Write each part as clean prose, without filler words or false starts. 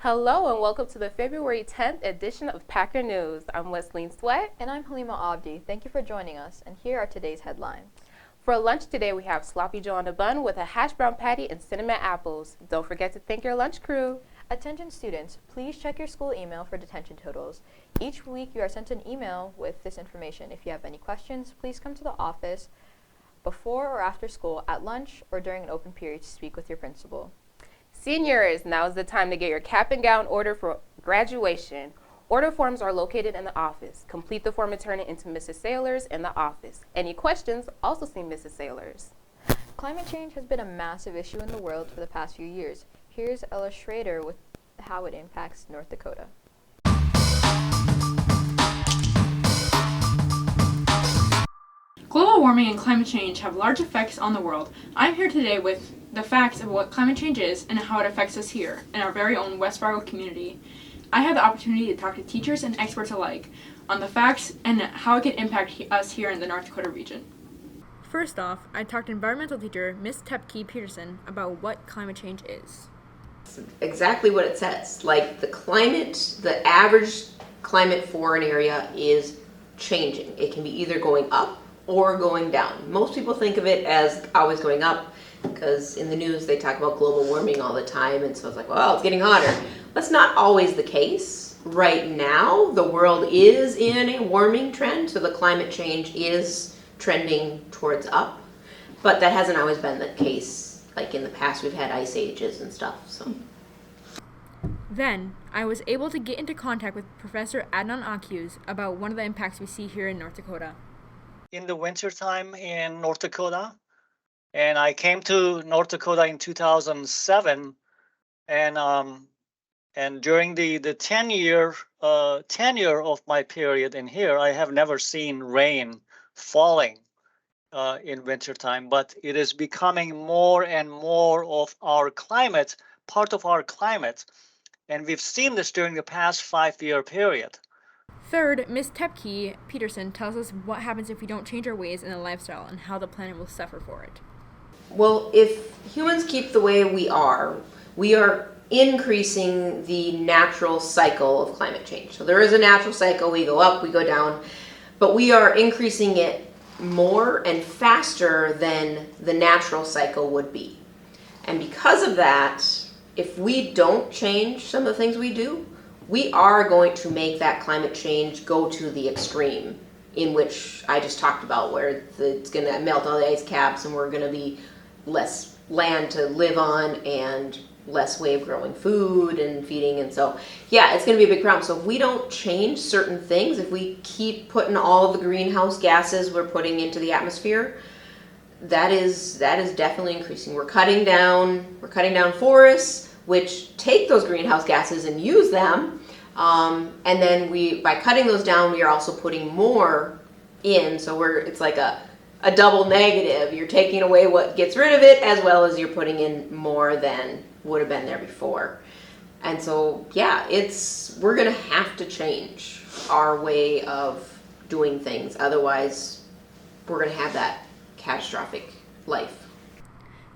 Hello and welcome to the February 10th edition of Packer News. I'm Wesley Sweat. And I'm Halima Abdi. Thank you for joining us, and here are today's headlines. For lunch today, we have sloppy joe on a bun with a hash brown patty and cinnamon apples. Don't forget to thank your lunch crew. Attention students, please check your school email for detention totals. Each week you are sent an email with this information. If you have any questions, please come to the office before or after school, at lunch, or during an open period to speak with your principal. Seniors, now is the time to get your cap and gown order for graduation. Order forms are located in the office. Complete the form and turn it into Mrs. Sailors in the office. Any questions, also see Mrs. Sailors. Climate change has been a massive issue in the world for the past few years. Here's Ella Schrader with how it impacts North Dakota. Global warming and climate change have large effects on the world. I'm here today with the facts of what climate change is and how it affects us here in our very own West Fargo community. I had the opportunity to talk to teachers and experts alike on the facts and how it could impact us here in the North Dakota region. First off, I talked to environmental teacher Miss Toepke-Peterson about what climate change is. Exactly what it says. Like the average climate for an area is changing. It can be either going up or going down. Most people think of it as always going up because in the news they talk about global warming all the time, and so it's like, well, it's getting hotter. That's not always the case. Right now, the world is in a warming trend, so the climate change is trending towards up, but that hasn't always been the case. Like in the past, we've had ice ages and stuff, so. Then, I was able to get into contact with Professor Adnan Akyüz about one of the impacts we see here in North Dakota. In the wintertime in North Dakota, and I came to North Dakota in 2007, and during the 10-year tenure of my period in here, I have never seen rain falling in wintertime, but it is becoming more and more of our climate, part of our climate, and we've seen this during the past 5-year period. Third, Ms. Toepke-Peterson tells us what happens if we don't change our ways and the lifestyle and how the planet will suffer for it. Well, if humans keep the way we are increasing the natural cycle of climate change. So there is a natural cycle, we go up, we go down, but we are increasing it more and faster than the natural cycle would be. And because of that, if we don't change some of the things we do, we are going to make that climate change go to the extreme in which I just talked about, where it's going to melt all the ice caps and we're going to be less land to live on and less way of growing food and feeding. And so, yeah, it's going to be a big problem. So if we don't change certain things, if we keep putting all of the greenhouse gases we're putting into the atmosphere, that is definitely increasing. We're cutting down forests, which take those greenhouse gases and use them. And then by cutting those down, we are also putting more in. So it's like a double negative. You're taking away what gets rid of it, as well as you're putting in more than would have been there before. And so, yeah, we're gonna have to change our way of doing things. Otherwise, we're gonna have that catastrophic life.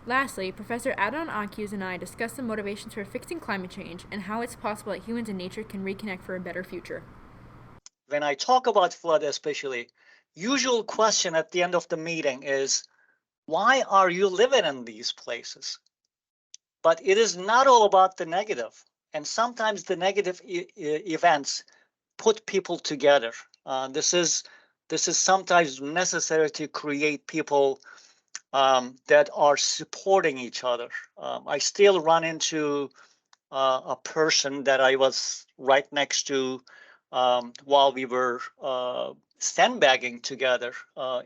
Lastly, Professor Adnan Akyüz and I discussed the motivations for fixing climate change and how it's possible that humans and nature can reconnect for a better future. When I talk about flood especially, usual question at the end of the meeting is, why are you living in these places? But it is not all about the negative. And sometimes the negative events put people together. This is sometimes necessary to create people that are supporting each other. I still run into a person that I was right next to while we were sandbagging together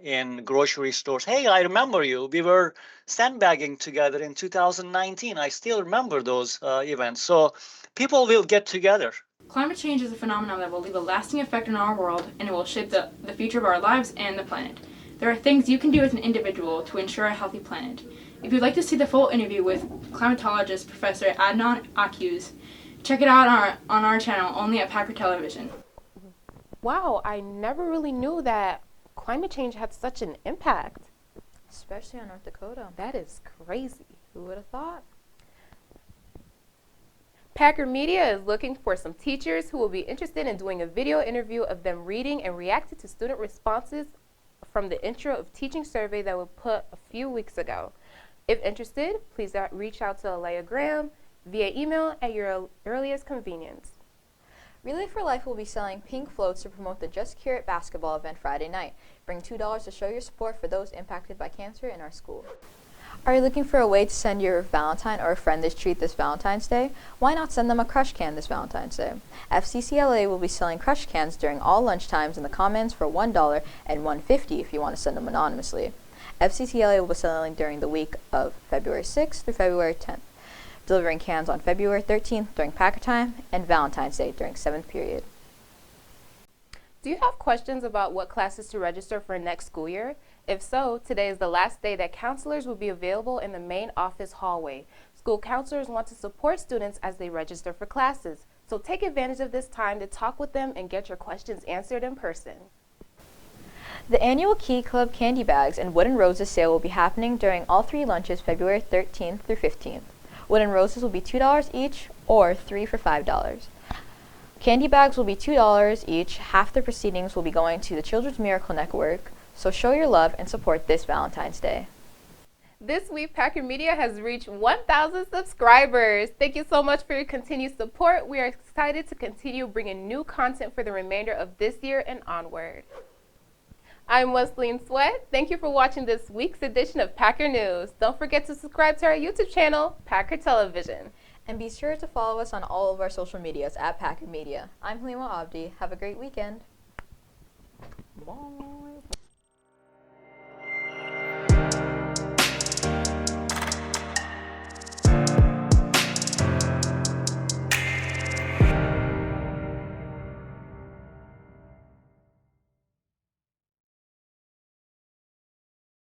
in grocery stores. Hey, I remember you. We were sandbagging together in 2019. I still remember those events. So people will get together. Climate change is a phenomenon that will leave a lasting effect on our world, and it will shape the future of our lives and the planet. There are things you can do as an individual to ensure a healthy planet. If you'd like to see the full interview with climatologist Professor Adnan Akyüz, check it out on our channel only at Packer Television. Wow, I never really knew that climate change had such an impact. Especially on North Dakota. That is crazy. Who would have thought? Packer Media is looking for some teachers who will be interested in doing a video interview of them reading and reacting to student responses from the Intro of Teaching survey that was put a few weeks ago. If interested, please reach out to Alea Graham via email at your earliest convenience. Relay for Life will be selling pink floats to promote the Just Cure It basketball event Friday night. Bring $2 to show your support for those impacted by cancer in our school. Are you looking for a way to send your Valentine or a friend this treat this Valentine's Day? Why not send them a crush can this Valentine's Day? FCCLA will be selling crush cans during all lunchtimes in the Commons for $1 and $1.50 if you want to send them anonymously. FCCLA will be selling during the week of February 6th through February 10th, delivering cans on February 13th during Packer time and Valentine's Day during 7th period. Do you have questions about what classes to register for next school year? If so, today is the last day that counselors will be available in the main office hallway. School counselors want to support students as they register for classes, so take advantage of this time to talk with them and get your questions answered in person. The annual Key Club candy bags and Wooden Roses sale will be happening during all 3 lunches February 13th through 15th. Wooden Roses will be $2 each or 3 for $5. Candy bags will be $2 each. Half the proceedings will be going to the Children's Miracle Network, so show your love and support this Valentine's Day. This week, Packer Media has reached 1,000 subscribers. Thank you so much for your continued support. We are excited to continue bringing new content for the remainder of this year and onward. I'm Wesleyan Sweat. Thank you for watching this week's edition of Packer News. Don't forget to subscribe to our YouTube channel, Packer Television. And be sure to follow us on all of our social medias at Packer Media. I'm Halima Abdi. Have a great weekend. Bye.